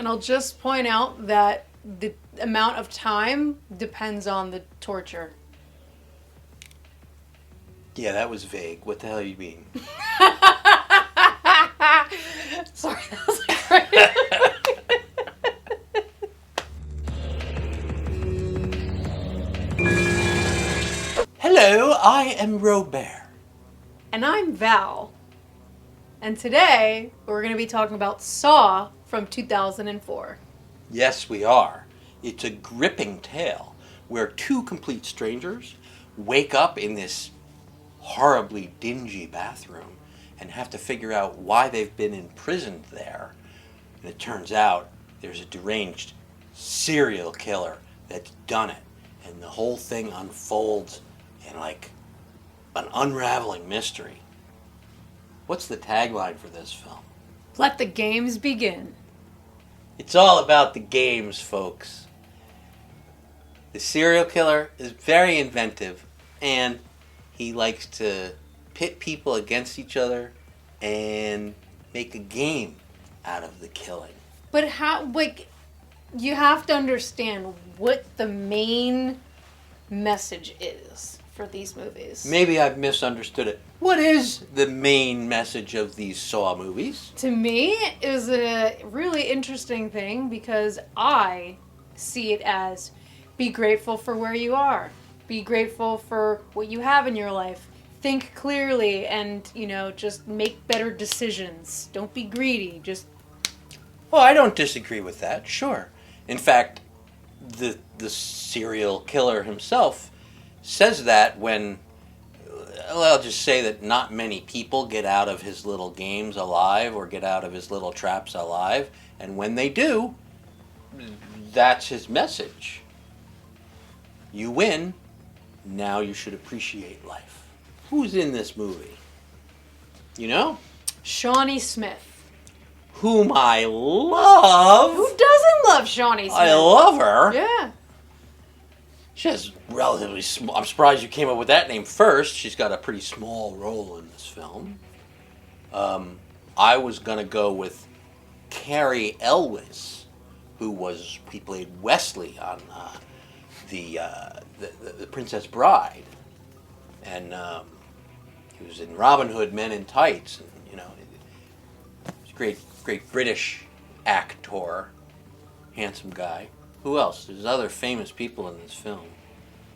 And I'll just point out that the amount of time depends on the torture. Yeah, that was vague. What the hell you mean? Sorry, that was great. Hello, I am Robert. And I'm Val. And today, we're going to be talking about Saw from 2004. Yes, we are. It's a gripping tale where two complete strangers wake up in this horribly dingy bathroom and have to figure out why they've been imprisoned there. And it turns out there's a deranged serial killer that's done it. And the whole thing unfolds in like an unraveling mystery. What's the tagline for this film? Let the games begin. It's all about the games, folks. The serial killer is very inventive, and he likes to pit people against each other and make a game out of the killing. But how, like, you have to understand what the main message is for these movies. Maybe I've misunderstood it. What is the main message of these Saw movies? To me, it was a really interesting thing because I see it as be grateful for where you are. Be grateful for what you have in your life. Think clearly and, just make better decisions. Don't be greedy. Just... Well, I don't disagree with that, sure. In fact, the serial killer himself says that when... Well, I'll just say that not many people get out of his little games alive or get out of his little traps alive. And when they do, that's his message. You win, now you should appreciate life. Who's in this movie? You know? Shawnee Smith. Whom I love. Who doesn't love Shawnee Smith? I love her. Yeah. She has relatively small... I'm surprised you came up with that name first. She's got a pretty small role in this film. I was going to go with Cary Elwes, he played Wesley on the Princess Bride. And he was in Robin Hood, Men in Tights. And, he's a great British actor. Handsome guy. Who else? There's other famous people in this film.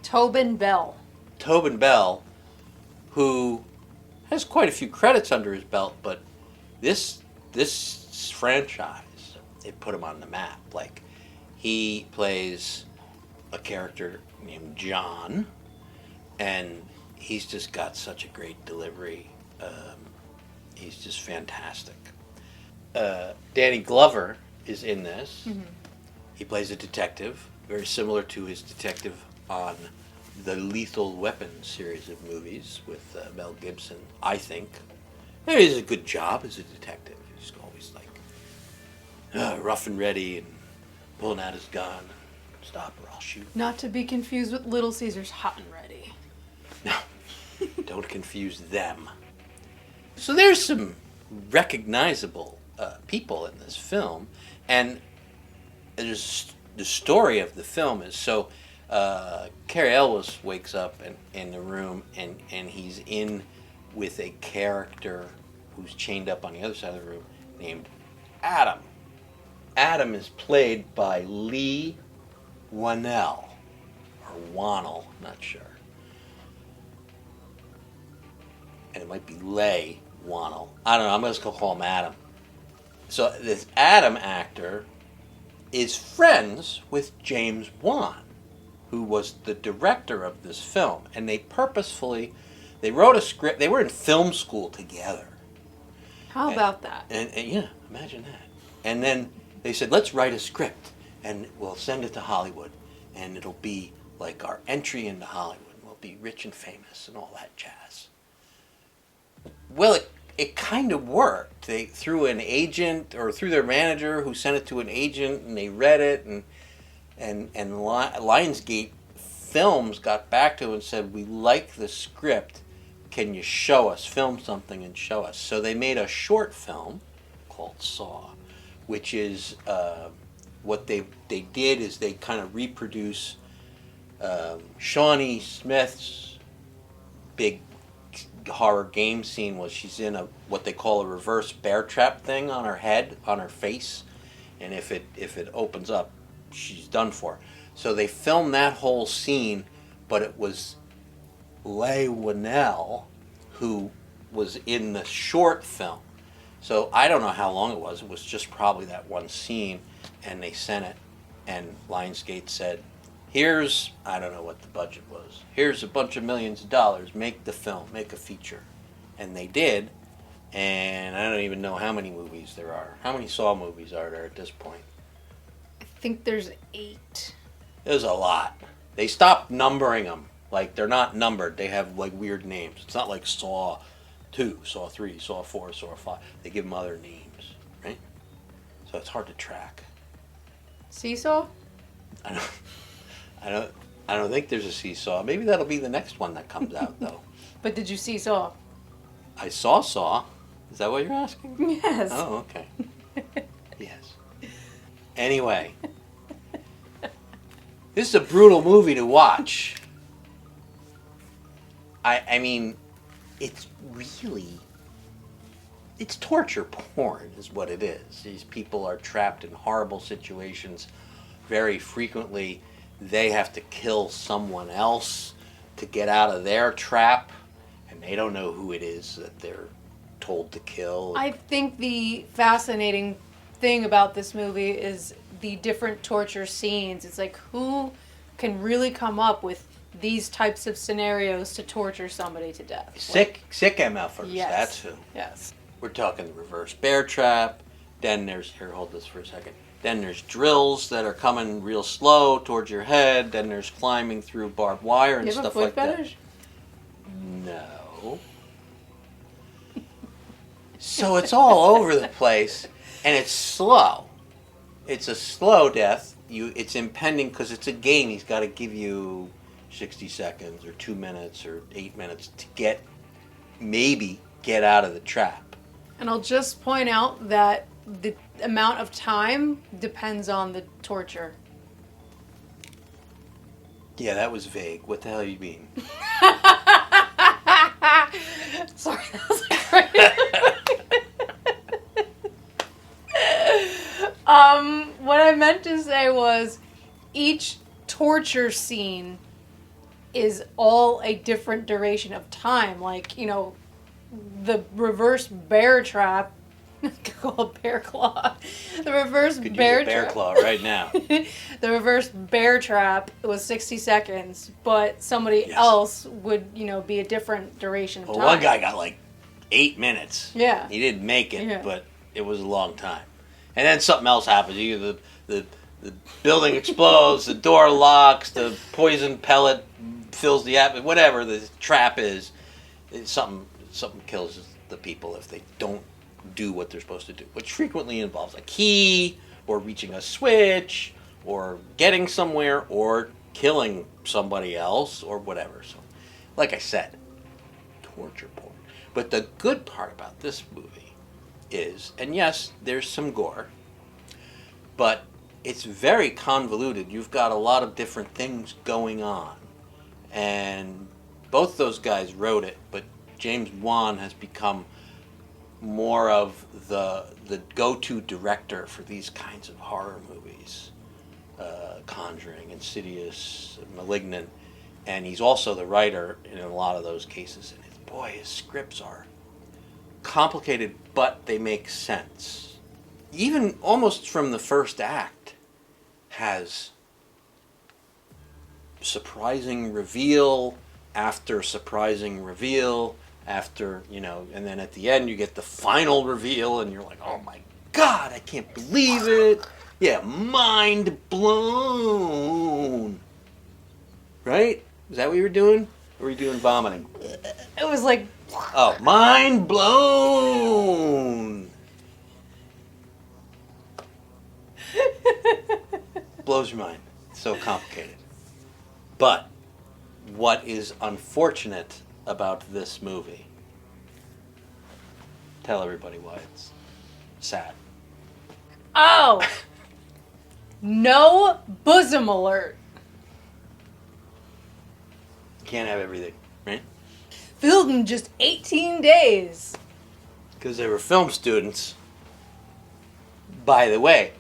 Tobin Bell. Tobin Bell, who has quite a few credits under his belt, but this franchise, it put him on the map. Like, he plays a character named John, and he's just got such a great delivery. He's just fantastic. Danny Glover is in this. Mm-hmm. He plays a detective, very similar to his detective on the Lethal Weapon series of movies with Mel Gibson, I think. He does a good job as a detective. He's always like rough and ready and pulling out his gun. Stop or I'll shoot. Not to be confused with Little Caesar's Hot and Ready. No, don't confuse them. So there's some recognizable people in this film, and the story of the film is so Cary Elwes wakes up in the room and he's in with a character who's chained up on the other side of the room named Adam. Adam is played by Lee Whannell, or Whannell, not sure. And it might be Leigh Whannell. I don't know, I'm just going to call him Adam. So this Adam actor is friends with James Wan, who was the director of this film. And they wrote a script. They were in film school together. How about that? And yeah, imagine that. And then they said, let's write a script and we'll send it to Hollywood. And it'll be like our entry into Hollywood. We'll be rich and famous and all that jazz. Well, it kind of worked. They through an agent or through their manager who sent it to an agent, and they read it, and Lionsgate Films got back to him and said, we like the script. Can you show us, film something and show us? So they made a short film called Saw, which is what they did is they kind of reproduce Shawnee Smith's big horror game scene was she's in a what they call a reverse bear trap thing on her head, on her face, and if it opens up, she's done for. So they filmed that whole scene, but it was Leigh Whannell who was in the short film. So I don't know how long it was. It was just probably that one scene, and they sent it, and Lionsgate said, here's, I don't know what the budget was, here's a bunch of millions of dollars, make the film, make a feature. And they did, and I don't even know how many movies there are. How many Saw movies are there at this point? I think there's 8. There's a lot. They stopped numbering them. Like, they're not numbered. They have, like, weird names. It's not like Saw 2, Saw 3, Saw 4, Saw 5. They give them other names, right? So it's hard to track. Seesaw? I don't think there's a Seesaw. Maybe that'll be the next one that comes out, though. But did you see Saw? I saw Saw. Is that what you're asking? Yes. Oh, okay. Yes. Anyway. This is a brutal movie to watch. I mean, it's torture porn is what it is. These people are trapped in horrible situations. Very frequently, they have to kill someone else to get out of their trap, and they don't know who it is that they're told to kill. I think the fascinating thing about this movie is the different torture scenes. It's like, who can really come up with these types of scenarios to torture somebody to death? Sick MFers, yes. That's who. Yes. We're talking the reverse bear trap. Then there's, here, hold this for a second. Then there's drills that are coming real slow towards your head. Then there's climbing through barbed wire and You have stuff a foot like fetish? that. No. So it's all over the place, and it's slow. It's a slow death. It's impending because it's a game. He's got to give you 60 seconds or 2 minutes or 8 minutes to maybe get out of the trap. And I'll just point out that the amount of time depends on the torture. Yeah, that was vague. What the hell you mean? Sorry, that was great. What I meant to say was each torture scene is all a different duration of time. Like, you know, the reverse bear trap. I could call it bear claw. The reverse Could bear use a bear trap. claw right now. The reverse bear trap was 60 seconds, but somebody Yes. else would, you know, be a different duration of Well, time. one guy got like 8 minutes. Yeah. He didn't make it, Yeah. but it was a long time. And then something else happens. Either the building explodes, the door locks, the poison pellet fills the atmosphere, whatever the trap is, something kills the people if they don't do what they're supposed to do, which frequently involves a key or reaching a switch or getting somewhere or killing somebody else or whatever. So, like I said, torture porn. But the good part about this movie is, and yes, there's some gore, but it's very convoluted. You've got a lot of different things going on. And both those guys wrote it, but James Wan has become more of the go-to director for these kinds of horror movies. Conjuring, Insidious, Malignant, and he's also the writer in a lot of those cases. And his scripts are complicated, but they make sense. Even almost from the first act has surprising reveal after surprising reveal after, and then at the end you get the final reveal and you're like, oh my God, I can't believe it. Yeah, mind blown. Right? Is that what you were doing? Or were you doing vomiting? It was like... Oh, mind blown. Blows your mind. It's so complicated. But what is unfortunate about this movie? Tell everybody why it's sad. Oh! No bosom alert. Can't have everything, right? Filmed in just 18 days. Because they were film students. By the way,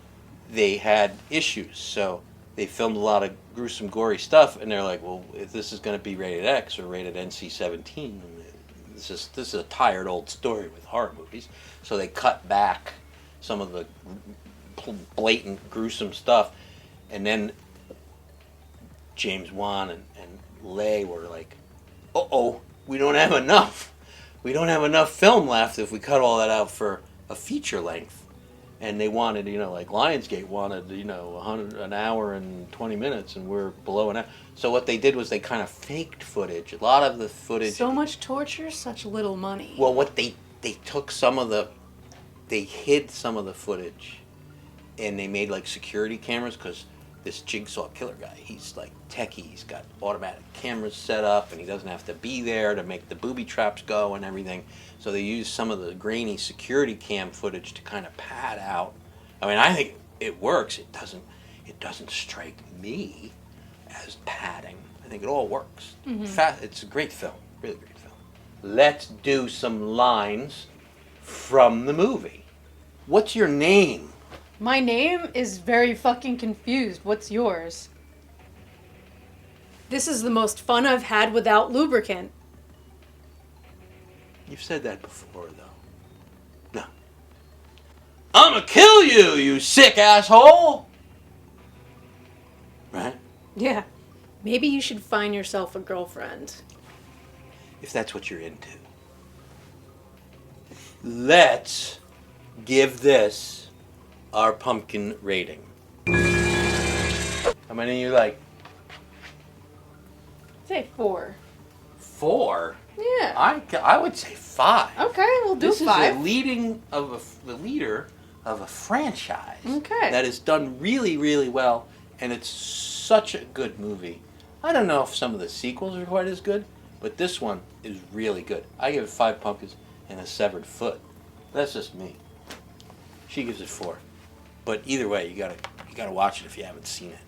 they had issues, so they filmed a lot of gruesome, gory stuff, and they're like, well, if this is going to be rated X or rated NC-17, this is a tired old story with horror movies, so they cut back some of the blatant, gruesome stuff, and then James Wan and Leigh were like, uh-oh, we don't have enough. We don't have enough film left if we cut all that out for a feature length. And they wanted, like Lionsgate wanted, an hour and 20 minutes, and we're below an hour. So what they did was they kind of faked footage. A lot of the footage. So much torture, such little money. Well, what they took they hid some of the footage, and they made like security cameras, because this Jigsaw killer guy, he's like techie. He's got automatic cameras set up, and he doesn't have to be there to make the booby traps go and everything. So they used some of the grainy security cam footage to kind of pad out. I mean, I think it works. It doesn't strike me as padding. I think it all works. Mm-hmm. It's a great film, really great film. Let's do some lines from the movie. What's your name? My name is very fucking confused. What's yours? This is the most fun I've had without lubricant. You've said that before, though. No. I'ma kill you, you sick asshole! Right? Yeah. Maybe you should find yourself a girlfriend. If that's what you're into. Let's give this our pumpkin rating. How many you like? Say 4. 4? Yeah. I would say 5. Okay, we'll do This 5. is the leader of a franchise. Okay. That has done really, really well, and it's such a good movie. I don't know if some of the sequels are quite as good, but this one is really good. I give it 5 pumpkins and a severed foot. That's just me. She gives it 4. But either way, you gotta watch it if you haven't seen it.